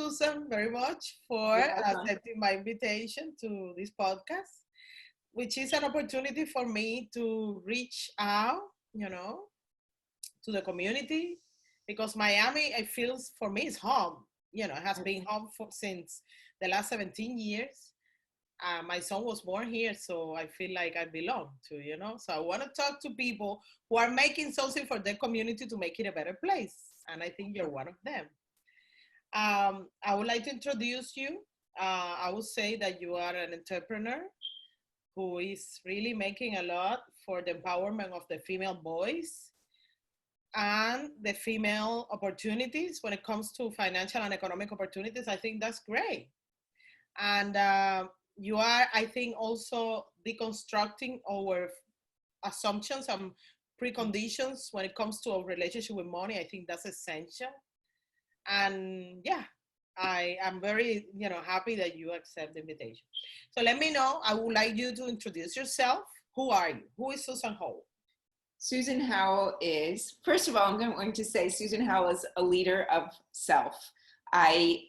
Susan, very much for You're welcome. accepting my invitation to this podcast, which is an opportunity for me to reach out, you know, to the community because Miami, I feel for me is home. It has been home since the last 17 years. My son was born here, so I feel like I belong to. So I want to talk to people who are making something for their community to make it a better place. And I think you're one of them. I would like to introduce you. I would say that you are an entrepreneur who is really making a lot for the empowerment of the female voice and the female opportunities when it comes to financial and economic opportunities. I think that's great. And you are, I think, also deconstructing our assumptions and preconditions when it comes to our relationship with money. I think that's essential. And yeah, I am very, happy that you accept the invitation. So let me know. I would like you to introduce yourself. Who are you? Who is Susan Howell? Susan Howell is, first of all, I'm going to say Susan Howell is a leader of self. I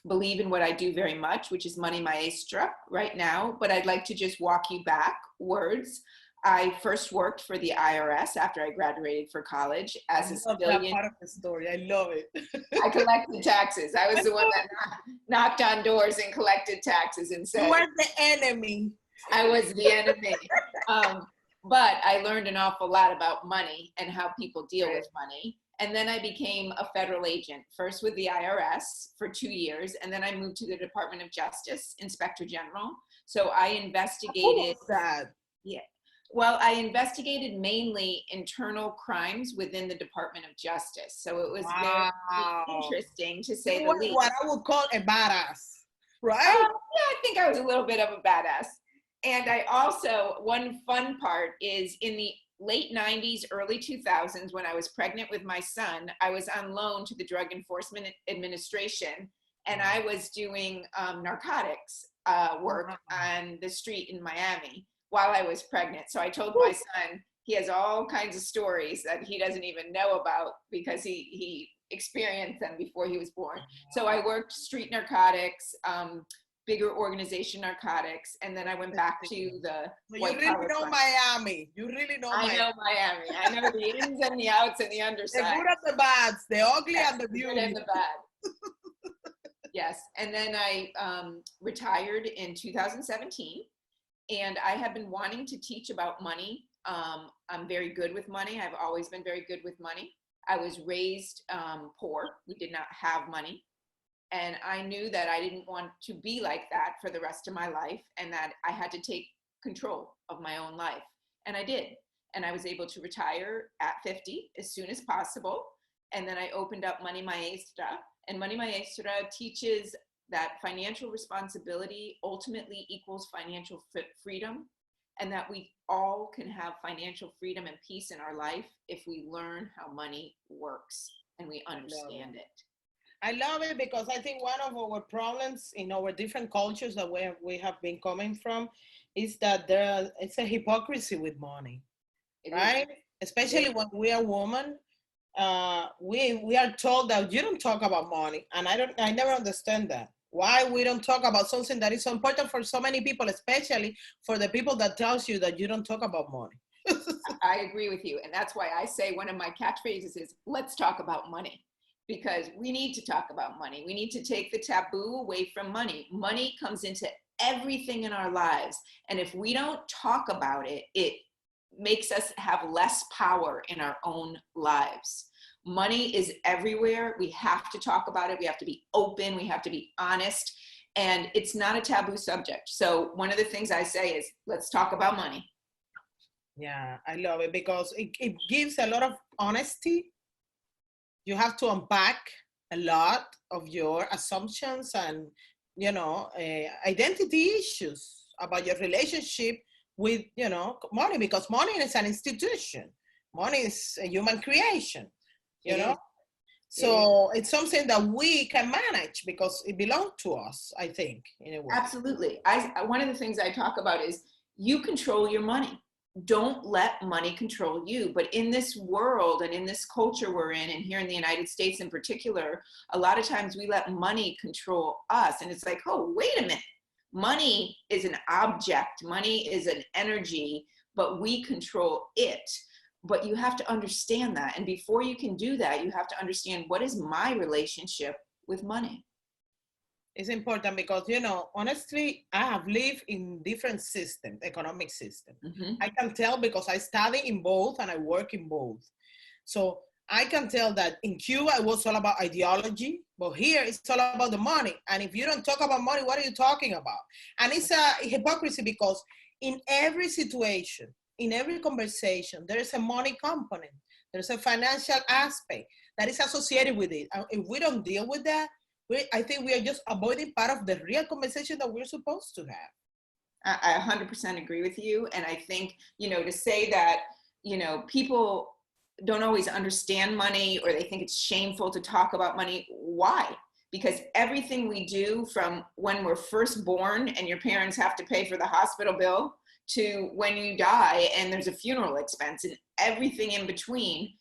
believe in what I do very much, which is Money Maestra right now, but I'd like to just walk you backwards. I first worked for the IRS after I graduated for college as a civilian. That part of the story. I love it. I collected taxes. I was the one that knocked on doors and collected taxes and said, "You are the enemy." I was the enemy. But I learned an awful lot about money and how people deal with money. And then I became a federal agent, first with the IRS for 2 years. And then I moved to the Department of Justice, Inspector General. So I investigated. That. Yeah. Well, I investigated mainly internal crimes within the Department of Justice. So it was very interesting, to say the least. What I would call a badass, right? Yeah, I think I was a little bit of a badass. And I also, one fun part is in the late 90s, early 2000s, when I was pregnant with my son, I was on loan to the Drug Enforcement Administration, and I was doing narcotics work on the street in Miami while I was pregnant. So I told my son, he has all kinds of stories that he doesn't even know about because he experienced them before he was born. So I worked street narcotics, bigger organization narcotics, and then I went back to the white collar. You really know Miami. You really know Miami. I know Miami. I know the ins and the outs and the underside. The good and the bads, the ugly and the beauty. The good and the bad. Yes, and then I retired in 2017, and I have been wanting to teach about money. I'm very good with money. I've always been very good with money. I was raised poor. We did not have money. And I knew that I didn't want to be like that for the rest of my life, and that I had to take control of my own life. And I did. And I was able to retire at 50 as soon as possible. And then I opened up Money Maestra. And Money Maestra teaches that financial responsibility ultimately equals financial freedom, and that we all can have financial freedom and peace in our life if we learn how money works and we understand it. I love it because I think one of our problems in our different cultures that we have been coming from is that it's a hypocrisy with money, right? Especially when we are women, we are told that you don't talk about money, and I never understand that. Why we don't talk about something that is so important for so many people, especially for the people that tells you that you don't talk about money. I agree with you, and that's why I say one of my catchphrases is, let's talk about money. Because we need to talk about money. We need to take the taboo away from money. Money comes into everything in our lives. And if we don't talk about it, it makes us have less power in our own lives. Money is everywhere. We have to talk about it. We have to be open. We have to be honest. And it's not a taboo subject. So one of the things I say is, let's talk about money. Yeah, I love it because it gives a lot of honesty. You have to unpack a lot of your assumptions and, identity issues about your relationship with, money, because money is an institution. Money is a human creation, you know? So it's something that we can manage because it belongs to us, I think, in a way. Absolutely. One of the things I talk about is you control your money. don't let money control you. But in this world and in this culture we're in, and here in the United States in particular, a lot of times we let money control us. And it's like, oh, wait a minute. Money is an object. Money is an energy, but we control it. But you have to understand that. And before you can do that, you have to understand, what is my relationship with money? It's important because, honestly, I have lived in different systems, economic systems. Mm-hmm. I can tell because I study in both and I work in both. So I can tell that in Cuba, it was all about ideology, but here it's all about the money. And if you don't talk about money, what are you talking about? And it's a hypocrisy because in every situation, in every conversation, there is a money component. There's a financial aspect that is associated with it. And if we don't deal with that, I think we are just avoiding part of the real conversation that we're supposed to have. I 100% agree with you. And I think, to say that, people don't always understand money, or they think it's shameful to talk about money. Why? Because everything we do, from when we're first born and your parents have to pay for the hospital bill, to when you die and there's a funeral expense, and everything in between,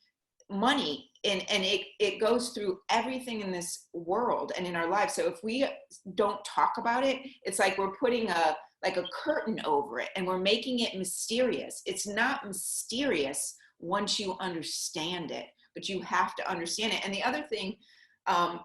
money, and it goes through everything in this world and in our lives. So if we don't talk about it, it's like we're putting a curtain over it, and we're making it mysterious. It's not mysterious once you understand it, but you have to understand it. And the other thing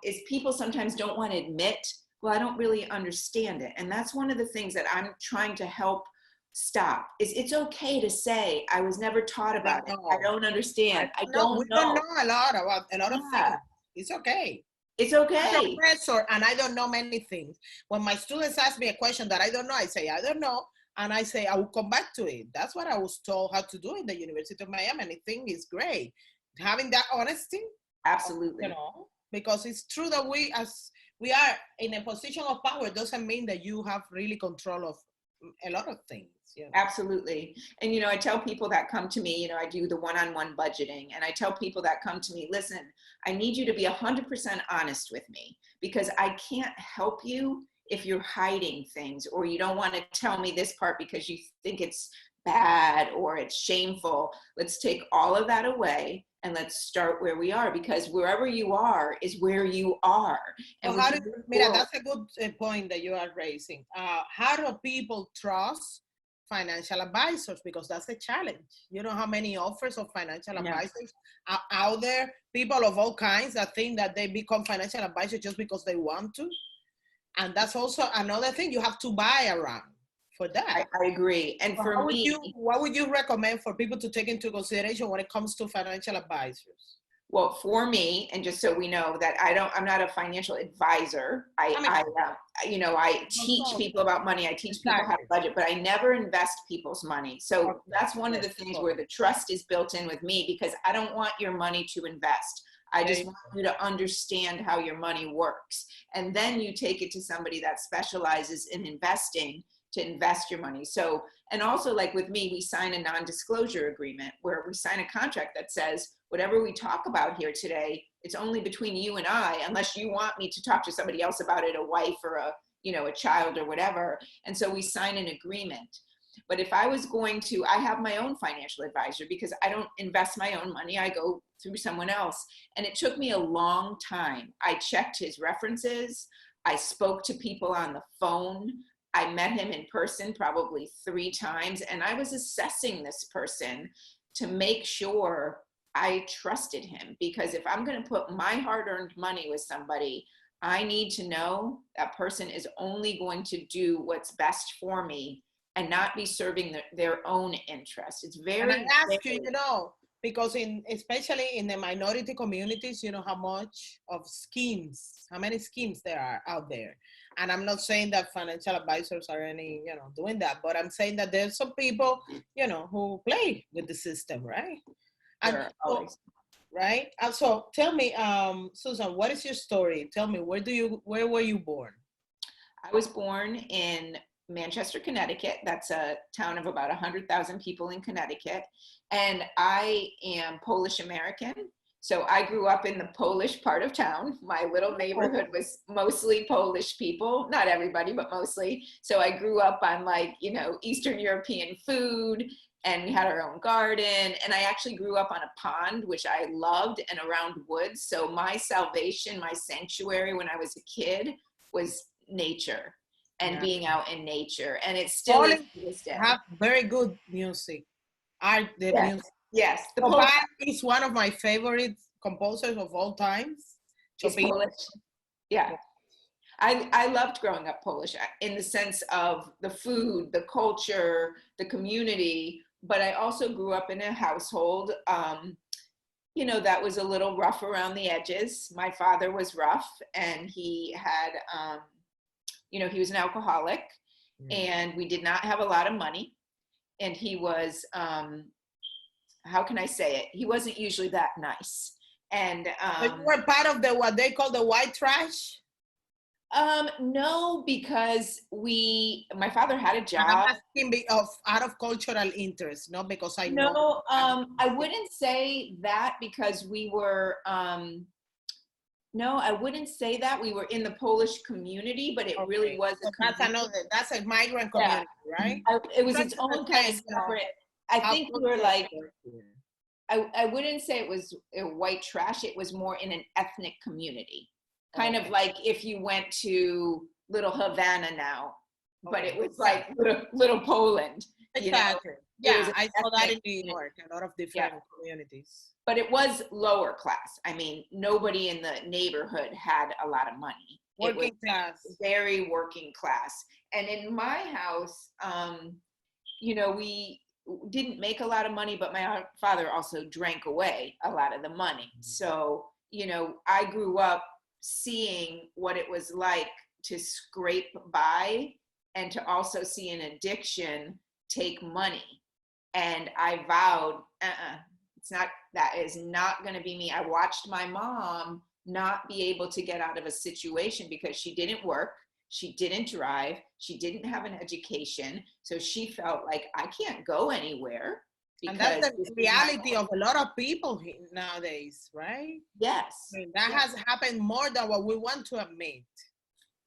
is, people sometimes don't want to admit, well, I don't really understand it. And that's one of the things that I'm trying to help stop. Is it's okay to say, I was never taught about it. I don't understand. I don't know. We don't know a lot about a lot of things. It's okay. It's okay. I'm a professor and I don't know many things. When my students ask me a question that I don't know, I say, I don't know. And I say, I will come back to it. That's what I was told how to do in the University of Miami. And I think it's great. Having that honesty. Absolutely. Because it's true that we are in a position of power doesn't mean that you have really control of a lot of things. Absolutely. And, I tell people that come to me, I do the one-on-one budgeting, and I tell people that come to me, listen, I need you to be 100% honest with me, because I can't help you if you're hiding things, or you don't want to tell me this part because you think it's bad or it's shameful. Let's take all of that away and let's start where we are, because wherever you are is where you are. And that's a good point that you are raising. How do people trust financial advisors? Because that's a challenge. You know how many offers of financial advisors are out there, people of all kinds that think that they become financial advisors just because they want to. And that's also another thing you have to buy around for that. I agree. And so for me, what would you recommend for people to take into consideration when it comes to financial advisors? Well, for me, and just so we know that I'm not a financial advisor. I teach people about money. I teach people how to budget, but I never invest people's money. So that's one of the things where the trust is built in with me, because I don't want your money to invest. I just want you to understand how your money works. And then you take it to somebody that specializes in investing to invest your money. So, and also, like with me, we sign a non-disclosure agreement where we sign a contract that says, whatever we talk about here today, it's only between you and I, unless you want me to talk to somebody else about it, a wife or a child or whatever. And so we sign an agreement. But if I was going to, I have my own financial advisor, because I don't invest my own money. I go through someone else. And it took me a long time. I checked his references. I spoke to people on the phone. I met him in person probably 3 times. And I was assessing this person to make sure I trusted him. Because if I'm going to put my hard-earned money with somebody, I need to know that person is only going to do what's best for me and not be serving their own interest. It's very. And I ask you, because especially in the minority communities, how many schemes there are out there. And I'm not saying that financial advisors are doing that, but I'm saying that there's some people, who play with the system, right? And right. So tell me, Susan, what is your story? Tell me, where were you born? I was born in Manchester, Connecticut. That's a town of about 100,000 people in Connecticut. And I am Polish American. So I grew up in the Polish part of town. My little neighborhood was mostly Polish people, not everybody, but mostly. So I grew up on Eastern European food. and we had our own garden. And I actually grew up on a pond, which I loved, and around woods. So my salvation, my sanctuary when I was a kid was nature and Yeah. being out in nature. And it still is Polish to this day. have very good music. Art, the Yes, music. yes. The Chopin Polish is one of my favorite composers of all times. is Chopin. Polish. Yeah. I loved growing up Polish in the sense of the food, the culture, the community, but I also grew up in a household, that was a little rough around the edges. My father was rough, and he had, he was an alcoholic, and we did not have a lot of money. And he was, how can I say it? He wasn't usually that nice. And So you were part of the what they call the white trash? no, because my father had a I'm job. asking out of cultural interest, not because I know. No, I wouldn't say that because we were, no, I wouldn't say that. We were in the Polish community, but it really was a So that's community. that's a migrant community, right? It was its own kind of separate. I think we were like, I wouldn't say it was a white trash. It was more in an ethnic community. Kind of like if you went to Little Havana now, but it was like little Poland. Exactly. Yeah, I saw that in New York, a lot of different communities. But it was lower class. I mean, nobody in the neighborhood had a lot of money. Working class. Very working class. And in my house, we didn't make a lot of money, but my father also drank away a lot of the money. So, I grew up seeing what it was like to scrape by and to also see an addiction take money. And I vowed, that is not going to be me. I watched my mom not be able to get out of a situation because she didn't work, she didn't drive, she didn't have an education. So she felt like I can't go anywhere. And that's the reality of a lot of people nowadays, right? Yes. I mean, that has happened more than what we want to admit.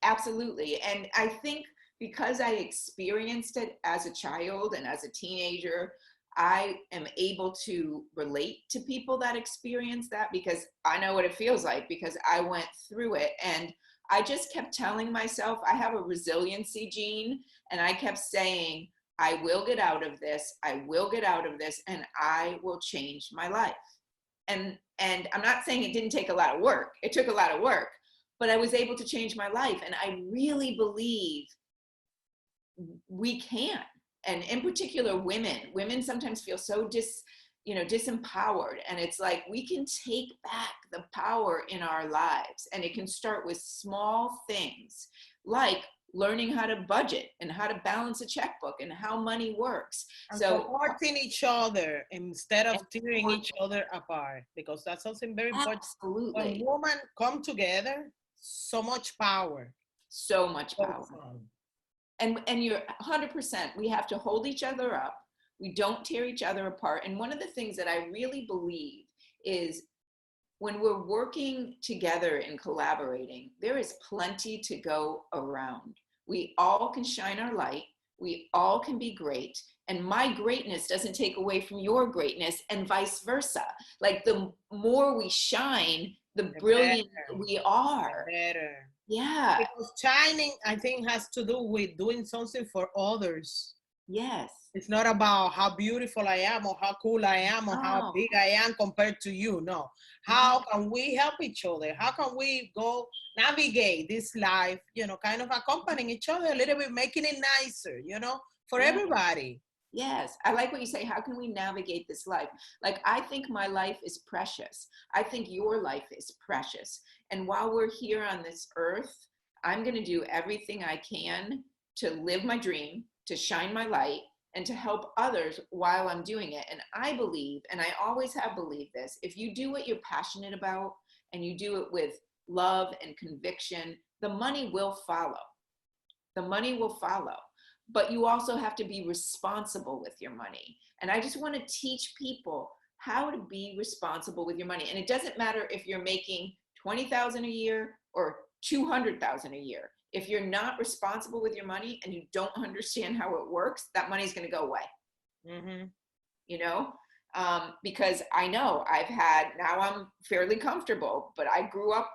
Absolutely. And I think because I experienced it as a child and as a teenager, I am able to relate to people that experience that because I know what it feels like because I went through it. And I just kept telling myself I have a resiliency gene, and I kept saying, I will get out of this. I will get out of this, and I will change my life. And I'm not saying it didn't take a lot of work. It took a lot of work, but I was able to change my life. And I really believe we can. And in particular, women sometimes feel so disempowered. And it's like, we can take back the power in our lives. And it can start with small things like learning how to budget and how to balance a checkbook and how money works. And so supporting each other instead of tearing each other apart, because that's something very important. Absolutely. When women come together, so much power. So much power. And you're 100%, we have to hold each other up. We don't tear each other apart. And one of the things that I really believe is when we're working together and collaborating, there is plenty to go around. We all can shine our light. We all can be great. And my greatness doesn't take away from your greatness, and vice versa. Like the more we shine, the brilliant we are. Better. Yeah. Because shining, I think, has to do with doing something for others. Yes. It's not about how beautiful I am or how cool I am or how big I am compared to you. No. How can we help each other? How can we go navigate this life, kind of accompanying each other a little bit, making it nicer, for everybody. Yes. I like what you say. How can we navigate this life? Like, I think my life is precious. I think your life is precious. And while we're here on this earth, I'm going to do everything I can to live my dream, to shine my light, and to help others while I'm doing it. And I believe, and I always have believed this, if you do what you're passionate about and you do it with love and conviction, the money will follow. The money will follow. But you also have to be responsible with your money. And I just want to teach people how to be responsible with your money. And it doesn't matter if you're making $20,000 a year or $200,000 a year. If you're not responsible with your money and you don't understand how it works, that money's going to go away. Mm-hmm. you know, because I know now I'm fairly comfortable, but I grew up,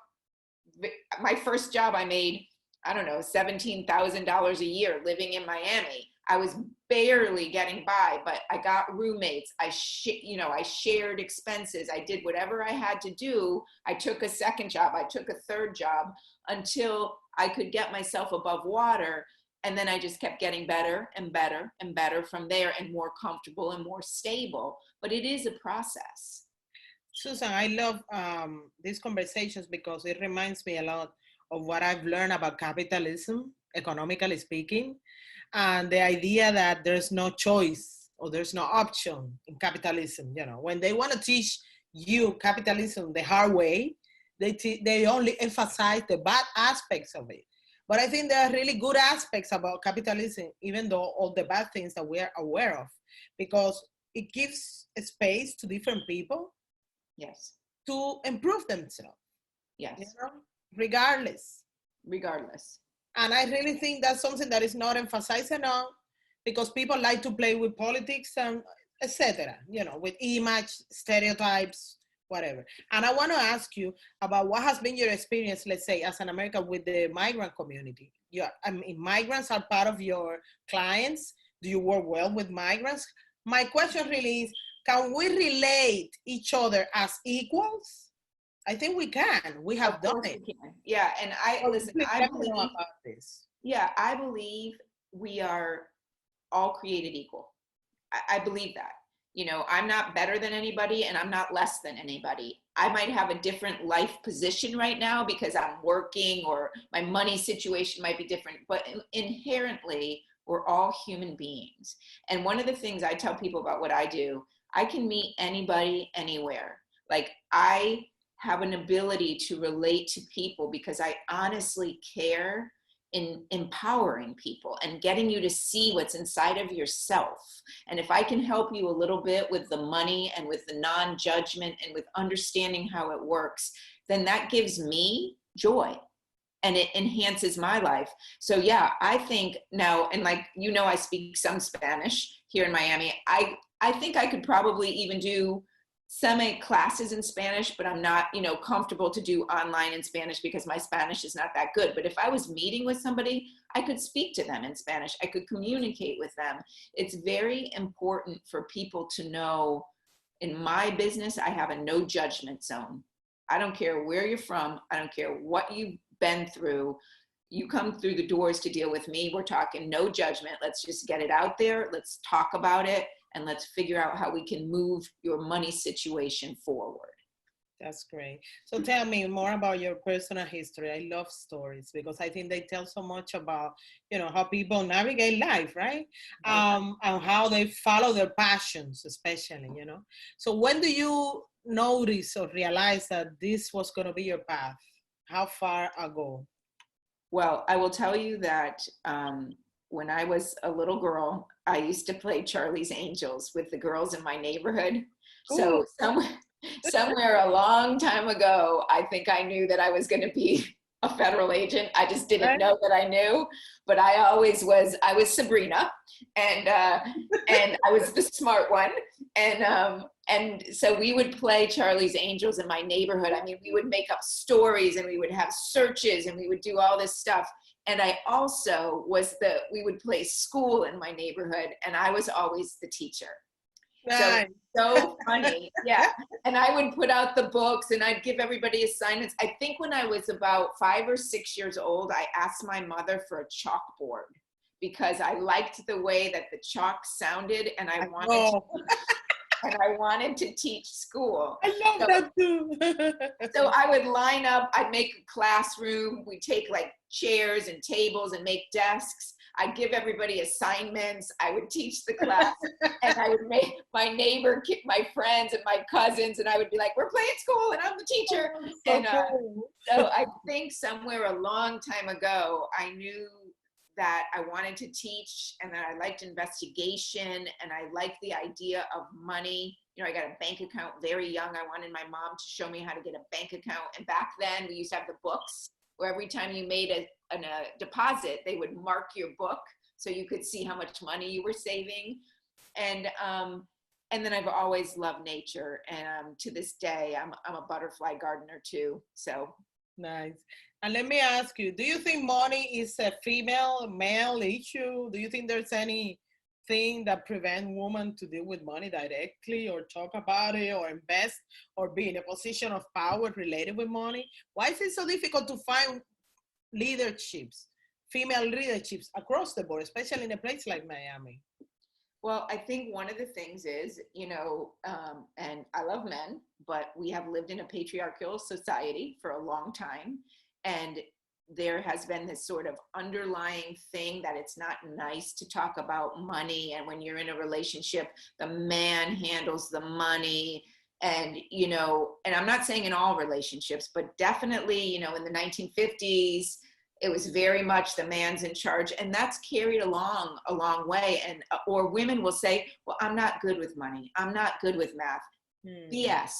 my first job I made, I don't know, $17,000 a year living in Miami. I was barely getting by, but I got roommates. I shared expenses. I did whatever I had to do. I took a second job. I took a third job until I could get myself above water. And then I just kept getting better and better and better from there, and more comfortable and more stable. But it is a process. Susan, I love these conversations because it reminds me a lot of what I've learned about capitalism, economically speaking, and the idea that there's no choice or there's no option in capitalism. You know, when they want to teach you capitalism the hard way, they only emphasize the bad aspects of it. But I think there are really good aspects about capitalism, even though all the bad things that we are aware of, because it gives a space to different people. Yes. To improve themselves. Yes. You know, regardless. And I really think that's something that is not emphasized enough, because people like to play with politics and etc. You know, with image, stereotypes, whatever. And I want to ask you about what has been your experience, let's say, as an American with the migrant community. I mean, migrants are part of your clients. Do you work well with migrants? My question really is, can we relate each other as equals? I think we can. We have done it. Yeah, and I believe about this. Yeah, I believe we are all created equal. I believe that. You know, I'm not better than anybody, and I'm not less than anybody. I might have a different life position right now because I'm working, or my money situation might be different, but inherently, we're all human beings. And one of the things I tell people about what I do, I can meet anybody anywhere. Like, I have an ability to relate to people because I honestly care in empowering people and getting you to see what's inside of yourself. And if I can help you a little bit with the money and with the non-judgment and with understanding how it works, then that gives me joy and it enhances my life. So yeah, I think now, and like, you know, I speak some Spanish here in Miami. I think I could probably even do classes in Spanish, but I'm not, you know, comfortable to do online in Spanish because my Spanish is not that good. But if I was meeting with somebody, I could speak to them in Spanish. I could communicate with them. It's very important for people to know, in my business, I have a no judgment zone. I don't care where you're from. I don't care what you've been through. You come through the doors to deal with me. We're talking no judgment. Let's just get it out there. Let's talk about it. And let's figure out how we can move your money situation forward. That's great. So tell me more about your personal history. I love stories because I think they tell so much about, you know, how people navigate life, right? And how they follow their passions, especially, you know. So when do you notice or realize that this was going to be your path? How far ago? Well, I will tell you that when I was a little girl, I used to play Charlie's Angels with the girls in my neighborhood. So somewhere a long time ago, I think I knew that I was going to be a federal agent. I just didn't know that I knew, but I was Sabrina, and I was the smart one. And so we would play Charlie's Angels in my neighborhood. I mean, we would make up stories and we would have searches and we would do all this stuff. And I also we would play school in my neighborhood, and I was always the teacher. Nice. So funny. Yeah. And I would put out the books and I'd give everybody assignments. I think when I was about 5 or 6 years old, I asked my mother for a chalkboard because I liked the way that the chalk sounded, and I wanted to teach school. I love that too. So I would line up, I'd make a classroom, we'd take like chairs and tables and make desks. I'd give everybody assignments. I would teach the class, and I would make my neighbor, my friends and my cousins, and I would be like, we're playing school and I'm the teacher. So I think somewhere a long time ago, I knew that I wanted to teach and that I liked investigation and I liked the idea of money. You know, I got a bank account very young. I wanted my mom to show me how to get a bank account. And back then we used to have the books where every time you made a deposit, they would mark your book so you could see how much money you were saving. And And then I've always loved nature, and to this day, I'm a butterfly gardener too. So Nice. And let me ask you, do you think money is a female, male issue? Do you think there's anything that prevent women to deal with money directly or talk about it or invest or be in a position of power related with money? Why is it so difficult to find leaderships, female leaderships across the board, especially in a place like Miami? well, I think one of the things is, and I love men, but we have lived in a patriarchal society for a long time. And there has been this sort of underlying thing that it's not nice to talk about money. And when you're in a relationship, the man handles the money. And I'm not saying in all relationships, but definitely, in the 1950s, it was very much the man's in charge, and that's carried along a long way. And or women will say, well, I'm not good with money, I'm not good with math. BS.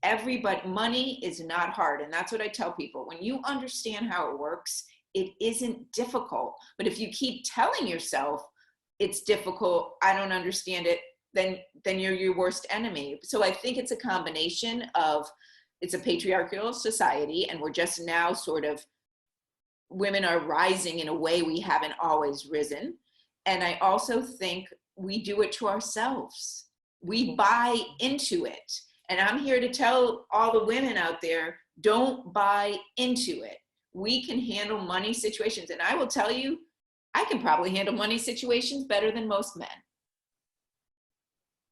Everybody, money is not hard. And that's what I tell people. When you understand how it works, it isn't difficult. But if you keep telling yourself it's difficult, I don't understand it, then you're your worst enemy. So I think it's a combination of, it's a patriarchal society, and we're just now sort of, women are rising in a way we haven't always risen. And I also think we do it to ourselves. We buy into it. And I'm here to tell all the women out there, don't buy into it. We can handle money situations. And I will tell you, I can probably handle money situations better than most men.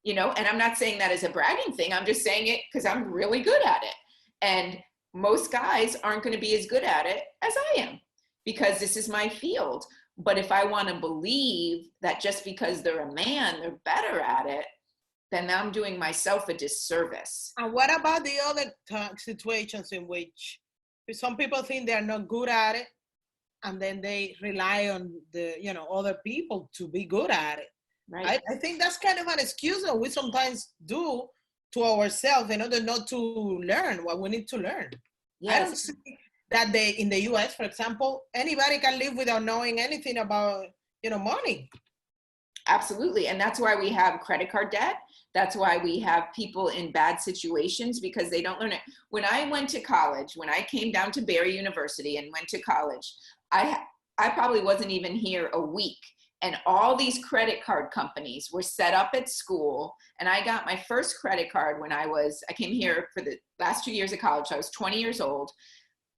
And I'm not saying that as a bragging thing. I'm just saying it because I'm really good at it. And most guys aren't going to be as good at it as I am, because this is my field. But if I want to believe that just because they're a man, they're better at it, then I'm doing myself a disservice. And what about the other situations in which some people think they're not good at it, and then they rely on the other people to be good at it? Right. I think that's kind of an excuse that we sometimes do to ourselves in order not to learn what we need to learn. Yes. I don't see that in the US, for example, anybody can live without knowing anything about money. Absolutely. And that's why we have credit card debt. That's why we have people in bad situations, because they don't learn it. When I went to college, when I came down to Barry University and went to college, I probably wasn't even here a week. And all these credit card companies were set up at school. And I got my first credit card when I came here for the last 2 years of college. So I was 20 years old.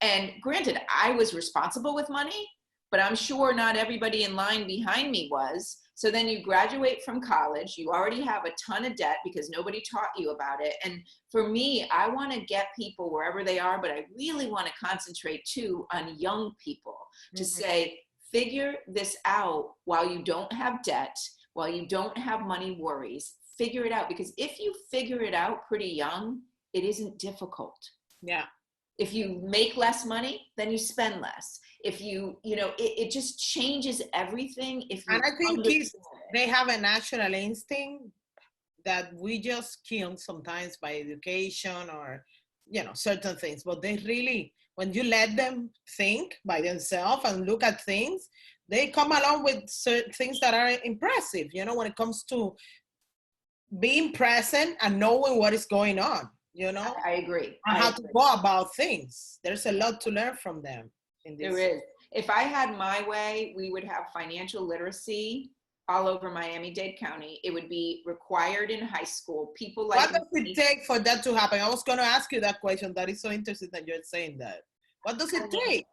And granted, I was responsible with money, but I'm sure not everybody in line behind me was. So then you graduate from college, you already have a ton of debt because nobody taught you about it. And for me, I want to get people wherever they are, but I really want to concentrate too on young people to say, figure this out while you don't have debt, while you don't have money worries. Figure it out, because if you figure it out pretty young, it isn't difficult. Yeah. If you make less money, then you spend less. If it just changes everything. And I think kids, they have a natural instinct that we just kill sometimes by education or, certain things. But they really, when you let them think by themselves and look at things, they come along with certain things that are impressive, when it comes to being present and knowing what is going on. I agree. And how to go about things. There's a lot to learn from them. There is. If I had my way, we would have financial literacy all over Miami-Dade County. It would be required in high school. People like what does it take for that to happen? I was going to ask you that question. That is so interesting that you're saying that. What does it take?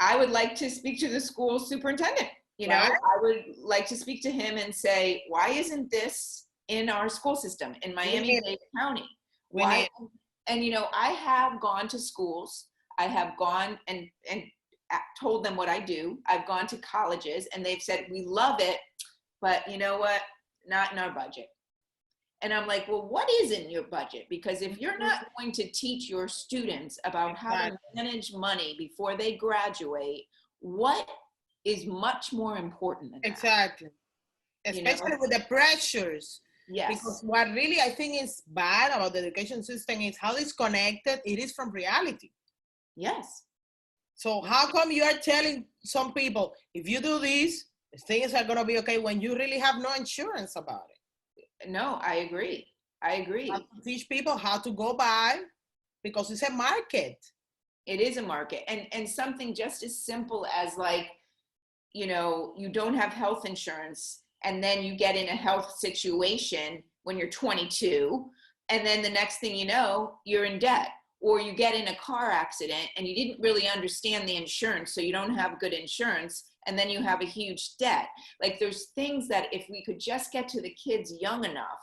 I would like to speak to the school superintendent. I would like to speak to him and say, why isn't this in our school system in Miami-Dade County? Why? And I have gone to schools. I have gone and told them what I do. I've gone to colleges and they've said, we love it, but you know what? Not in our budget. And I'm like, well, what is in your budget? Because if you're not going to teach your students about how to manage money before they graduate, what is much more important than that? Exactly. Especially with the pressures. Yes. Because what really I think is bad about the education system is how disconnected it is from reality. Yes. So how come you are telling some people, if you do this, things are going to be okay, when you really have no insurance about it? No, I agree. I You have agree. to teach people how to go by because it's a market. It is a market. And something just as simple as like, you know, you don't have health insurance and then you get in a health situation when you're 22, and then the next thing you know, you're in debt. Or you get in a car accident and you didn't really understand the insurance, so you don't have good insurance, and then you have a huge debt. Like there's things that if we could just get to the kids young enough,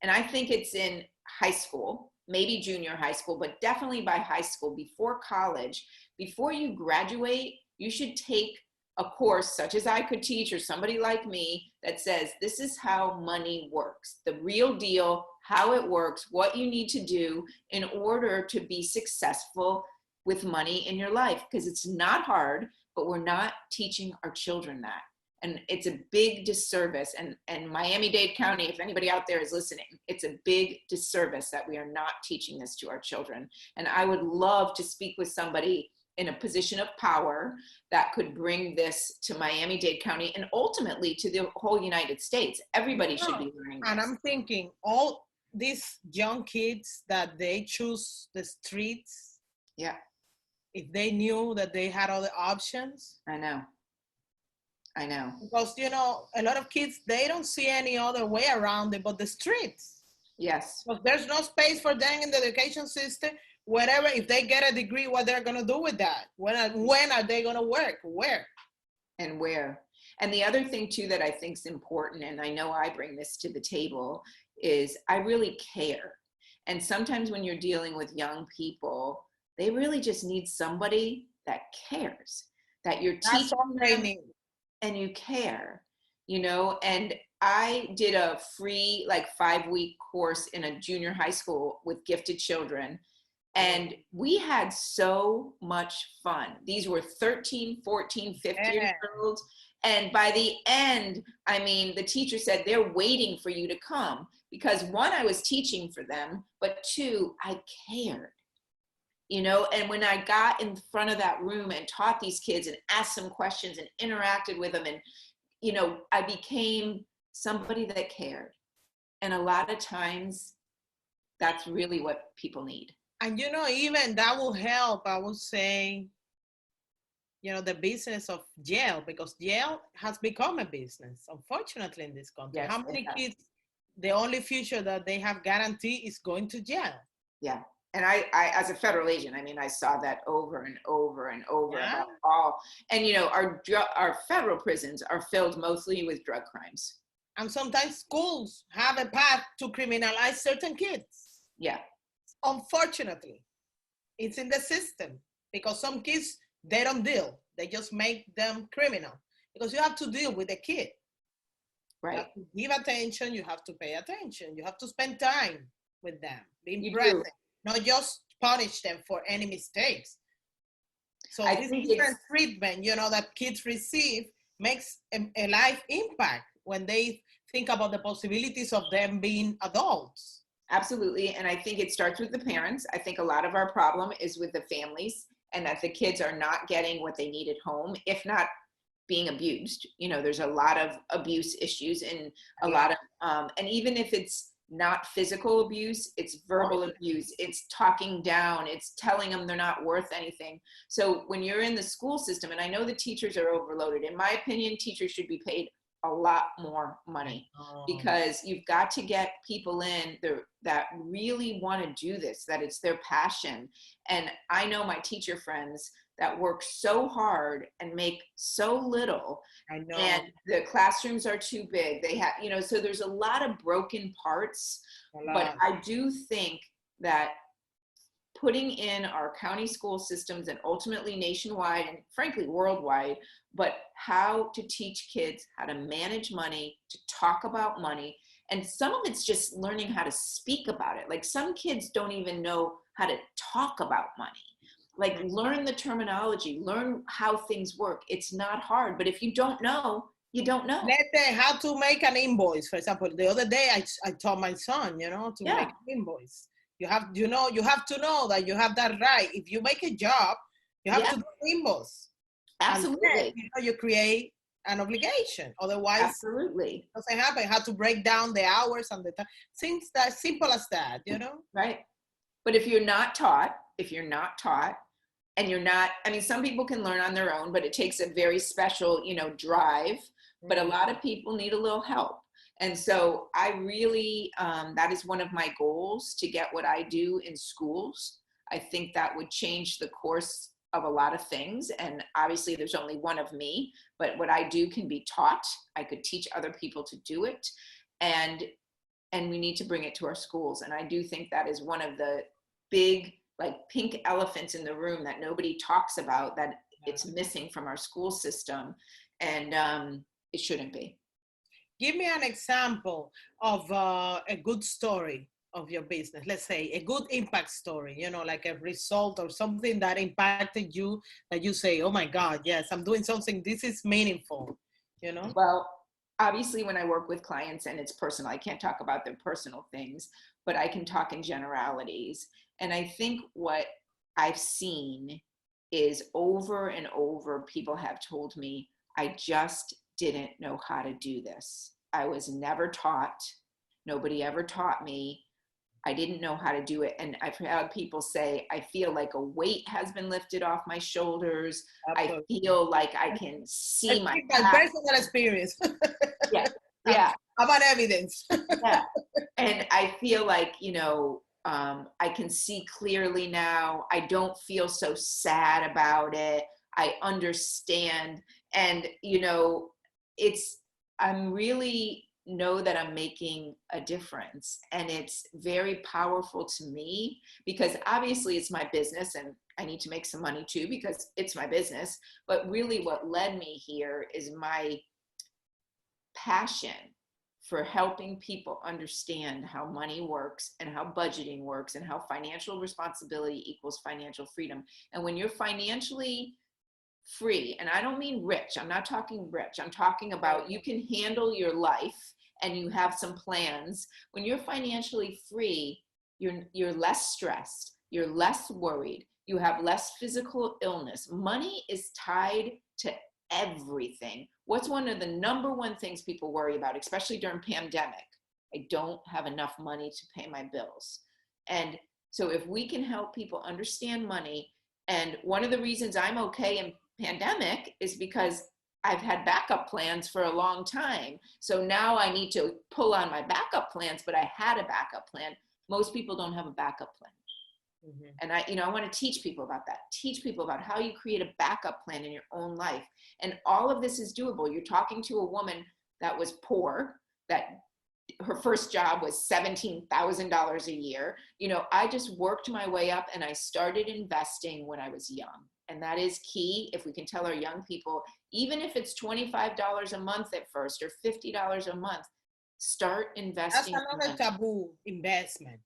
and I think it's in high school, maybe junior high school, but definitely by high school, before college, before you graduate, you should take a course such as I could teach, or somebody like me, that says this is how money works, the real deal, how it works, what you need to do in order to be successful with money in your life. Because it's not hard, but we're not teaching our children that. And it's a big disservice. And Miami-Dade County, if anybody out there is listening, it's a big disservice that we are not teaching this to our children. And I would love to speak with somebody in a position of power that could bring this to Miami-Dade County and ultimately to the whole United States. Everybody should be learning And this. I'm thinking all these young kids that they choose the streets, Yeah, if they knew that they had other options, I know. I know. because you know a lot of kids they don't see any other way around it but the streets. Yes. Because there's no space for them in the education system. Whatever, if they get a degree, what they're gonna do with that? When are they gonna work? Where? And where? And the other thing too that I think is important, and I know I bring this to the table, is I really care. And sometimes when you're dealing with young people, they really just need somebody that cares, that you're That's teaching all they them need. and you care, you know. And I did a free like 5-week course in a junior high school with gifted children, and we had so much fun. These were 13, 14, 15 year Yeah. olds. And by the end, I mean, the teacher said, they're waiting for you to come, because one, I was teaching for them, but two, I cared, you know. And when I got in front of that room and taught these kids and asked them questions and interacted with them, and, you know, I became somebody that cared. And a lot of times that's really what people need. And you know, even that will help, I would say, you know, the business of jail, because jail has become a business, unfortunately, in this country. Yes, How it many has. kids, the only future that they have guaranteed is going to jail? Yeah. And I, as a federal agent, I mean, I saw that over and over and over Yeah. about all, and, you know, our federal prisons are filled mostly with drug crimes. And sometimes schools have a path to criminalize certain kids. Yeah. Unfortunately, it's in the system because some kids, they don't deal. They just make them criminal because you have to deal with the kid. You Right. have to give attention. You have to pay attention. You have to spend time with them, being You present, do. not just punish them for any mistakes. So I this think different it's treatment, you know, that kids receive makes a life impact when they think about the possibilities of them being adults. absolutely. And I think it starts with the parents. I think a lot of our problem is with the families, and that the kids are not getting what they need at home, if not being abused. You know, there's a lot of abuse issues, and a lot of, and even if it's not physical abuse, it's verbal abuse, it's talking down, it's telling them they're not worth anything. So when you're in the school system, and I know the teachers are overloaded, in my opinion, teachers should be paid a lot more money, because you've got to get people in there that really want to do this, that it's their passion. And I know my teacher friends that work so hard and make so little, I know. and the classrooms are too big. They have, you know, so there's a lot of broken parts. But I do think that putting in our county school systems, and ultimately nationwide and frankly worldwide, but how to teach kids how to manage money, to talk about money. And some of it's just learning how to speak about it. Like some kids don't even know how to talk about money. Like learn the terminology, learn how things work. It's not hard, but if you don't know, you don't know. Let's say how to make an invoice, for example. The other day I taught my son, you know, to make an invoice. You have to know that you have that right. If you make a job, you have to do an invoice. Absolutely. And then, you know, you create an obligation. Otherwise, Absolutely. it doesn't happen. I had to break down the hours and the time. Seems that simple as that, you know? Right. But if you're not taught, and you're not, I mean, some people can learn on their own, but it takes a very special, drive. But a lot of people need a little help. And so I really, that is one of my goals, to get what I do in schools. I think that would change the course of a lot of things. And obviously there's only one of me, but what I do can be taught. I could teach other people to do it. And we need to bring it to our schools. And I do think that is one of the big, like, pink elephants in the room that nobody talks about, that it's missing from our school system. And it shouldn't be. Give me an example of a good story of your business. Let's say a good impact story, like a result or something that impacted you, that you say, oh my God, yes, I'm doing something, this is meaningful, Well, obviously when I work with clients and it's personal, I can't talk about their personal things, but I can talk in generalities. And I think what I've seen is, over and over, people have told me, I just didn't know how to do this. I was never taught. Nobody ever taught me. I didn't know how to do it. And I've had people say, I feel like a weight has been lifted off my shoulders. Absolutely. I feel like I can see my personal experience. Yeah. Yeah. How about evidence? Yeah. And I feel like, I can see clearly now. I don't feel so sad about it. I understand. And, I'm really know that I'm making a difference. And it's very powerful to me, because obviously it's my business and I need to make some money too, because it's my business. But really what led me here is my passion for helping people understand how money works and how budgeting works and how financial responsibility equals financial freedom. And when you're financially free, and I don't mean rich, I'm not talking rich, I'm talking about you can handle your life and you have some plans. When you're financially free, you're less stressed, you're less worried, you have less physical illness. Money is tied to everything. What's one of the number one things people worry about, especially during pandemic? I don't have enough money to pay my bills. And so if we can help people understand money, and one of the reasons I'm okay in pandemic is because I've had backup plans for a long time. So now I need to pull on my backup plans, but I had a backup plan. Most people don't have a backup plan. Mm-hmm. And I want to teach people about that. Teach people about how you create a backup plan in your own life. And all of this is doable. You're talking to a woman that was poor, that her first job was $17,000 a year. I just worked my way up, and I started investing when I was young. And that is key. If we can tell our young people, even if it's $25 a month at first, or $50 a month, start investing. That's another taboo investment.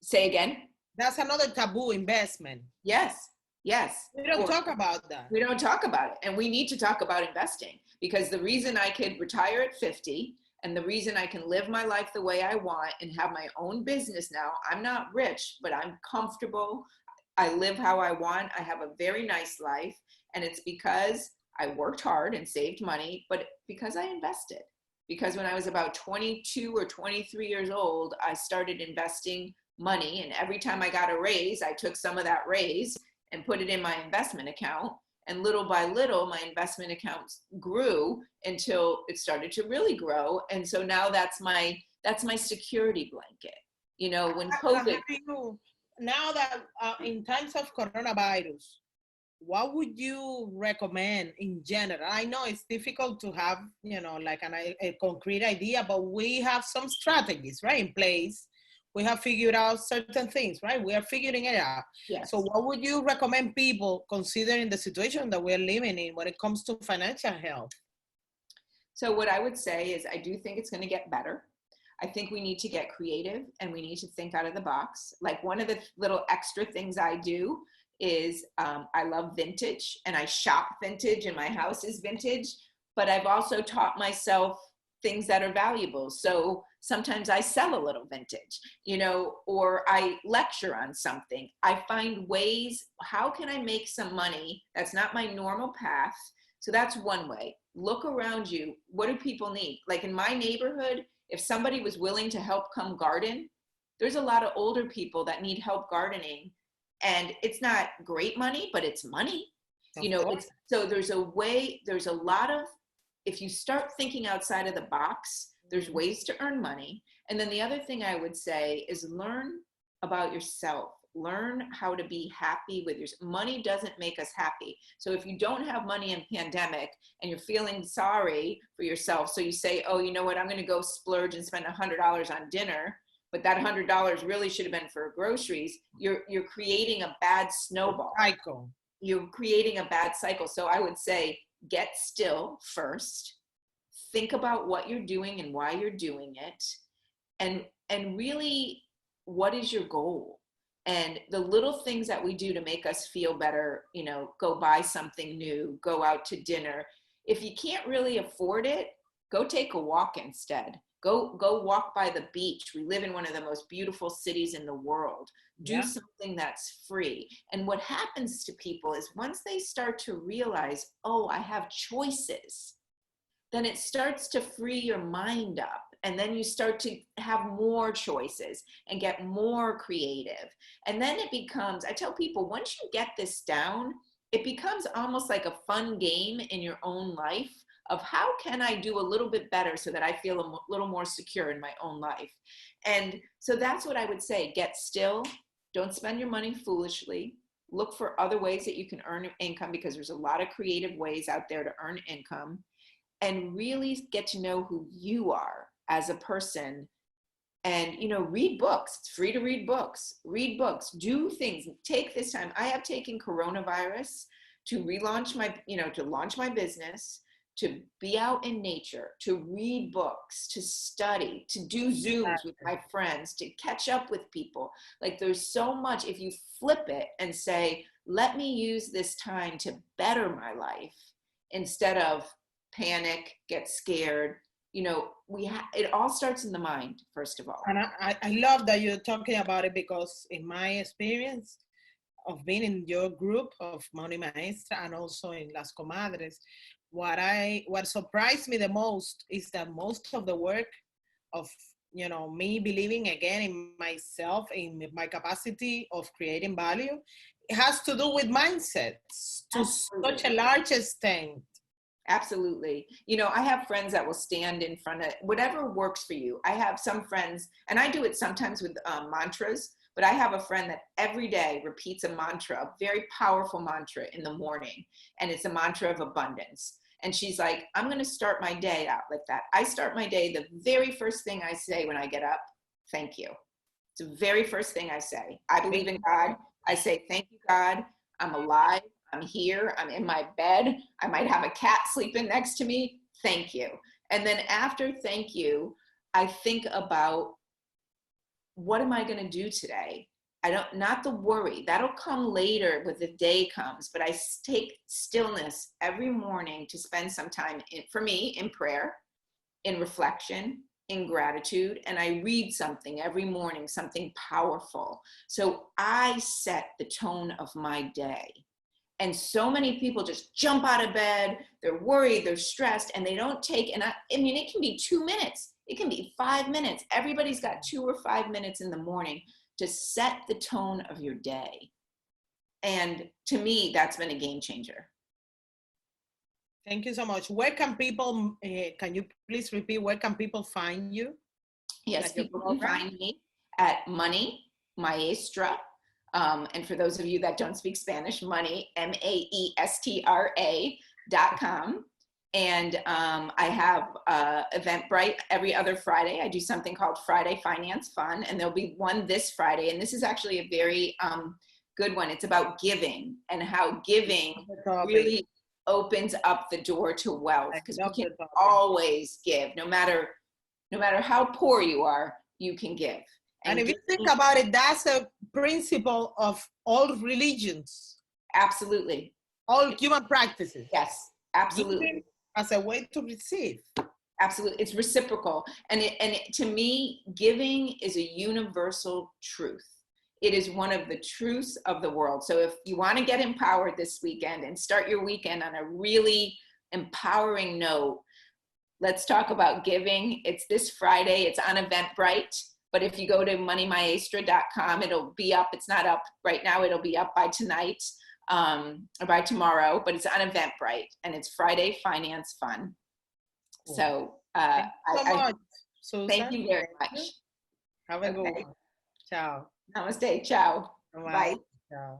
Say again? That's another taboo investment. Yes. Yes. We don't talk about that. We don't talk about it. And we need to talk about investing, because the reason I could retire at 50, and the reason I can live my life the way I want and have my own business now, I'm not rich, but I'm comfortable. I live how I want. I have a very nice life. And it's because I worked hard and saved money, but because I invested. Because when I was about 22 or 23 years old, I started investing money. And every time I got a raise, I took some of that raise and put it in my investment account. And little by little, my investment accounts grew until it started to really grow. And so now that's my security blanket. When COVID. Now that in times of coronavirus, what would you recommend in general? I know it's difficult to have, like a concrete idea, but we have some strategies, right, in place. We have figured out certain things, right? We are figuring it out. Yes. So what would you recommend people, considering the situation that we're living in when it comes to financial health? So what I would say is, I do think it's going to get better. I think we need to get creative, and we need to think out of the box. Like, one of the little extra things I do is I love vintage, and I shop vintage, and my house is vintage, but I've also taught myself things that are valuable. So sometimes I sell a little vintage, or I lecture on something. I find ways, how can I make some money that's not my normal path, So that's one way. Look around you. What do people need? Like in my neighborhood, if somebody was willing to help come garden, there's a lot of older people that need help gardening. And it's not great money, but it's money. Of course. It's, so there's a way, there's a lot of, if you start thinking outside of the box, there's ways to earn money. And then the other thing I would say is learn about yourself. Learn how to be happy with your money. Doesn't make us happy. So if you don't have money in pandemic and you're feeling sorry for yourself, so you say, oh, you know what, I'm going to go splurge and spend $100 on dinner, but that $100 really should have been for groceries. You're creating a bad snowball. Cycle. You're creating a bad cycle. So I would say, get still first. Think about what you're doing and why you're doing it. And really, what is your goal? And the little things that we do to make us feel better, go buy something new, go out to dinner. If you can't really afford it, go take a walk instead. Go walk by the beach. We live in one of the most beautiful cities in the world. Do something that's free. And what happens to people is once they start to realize, oh, I have choices, then it starts to free your mind up. And then you start to have more choices and get more creative. And then it becomes, I tell people, once you get this down, it becomes almost like a fun game in your own life of how can I do a little bit better so that I feel a little more secure in my own life. And so that's what I would say. Get still. Don't spend your money foolishly. Look for other ways that you can earn income, because there's a lot of creative ways out there to earn income, and really get to know who you are as a person. And, read books. It's free to read books. Read books. Do things. Take this time. I have taken coronavirus to relaunch to launch my business, to be out in nature, to read books, to study, to do Zooms with my friends, to catch up with people. Like, there's so much. If you flip it and say, let me use this time to better my life instead of panic, get scared, it all starts in the mind, first of all. And I love that you're talking about it, because in my experience of being in your group of Money Maestra and also in Las Comadres, what surprised me the most is that most of the work of me believing again in myself, in my capacity of creating value, it has to do with mindsets to such a large extent. Absolutely. I have friends that will stand in front of whatever works for you. I have some friends, and I do it sometimes with mantras, but I have a friend that every day repeats a mantra, a very powerful mantra in the morning. And it's a mantra of abundance. And she's like, I'm going to start my day out like that. I start my day, the very first thing I say when I get up, thank you. It's the very first thing I say. I believe in God. I say, thank you, God. I'm alive. I'm here. I'm in my bed. I might have a cat sleeping next to me. Thank you. And then after thank you, I think about, what am I going to do today? Not the worry. That'll come later when the day comes, but I take stillness every morning to spend some time for me in prayer, in reflection, in gratitude, and I read something every morning, something powerful. So I set the tone of my day. And so many people just jump out of bed, they're worried, they're stressed, and they don't take, and it can be 2 minutes, it can be 5 minutes. Everybody's got 2 or 5 minutes in the morning to set the tone of your day. And to me, that's been a game changer. Thank you so much. Where can people, can you please repeat, where can people find you? Yes, people can find me at Money Maestra. And for those of you that don't speak Spanish, Money, Maestra.com. And I have Eventbrite every other Friday. I do something called Friday Finance Fun, and there'll be one this Friday. And this is actually a very good one. It's about giving and how giving really opens up the door to wealth, because we can always give. No matter how poor you are, you can give. And if you think about it, that's a principle of all religions. Absolutely. All human practices. Yes, absolutely. Giving as a way to receive. Absolutely. It's reciprocal. And to me, giving is a universal truth. It is one of the truths of the world. So if you want to get empowered this weekend and start your weekend on a really empowering note. Let's talk about giving. It's this Friday. It's on Eventbrite. But if you go to moneymaestra.com, it'll be up. It's not up right now. It'll be up by tonight or by tomorrow. But it's on Eventbrite, and it's Friday Finance Fun. So Thank you so much, Susan. thank you very much. Have a good one. Ciao. Namaste. Ciao. Bye. Bye. Ciao.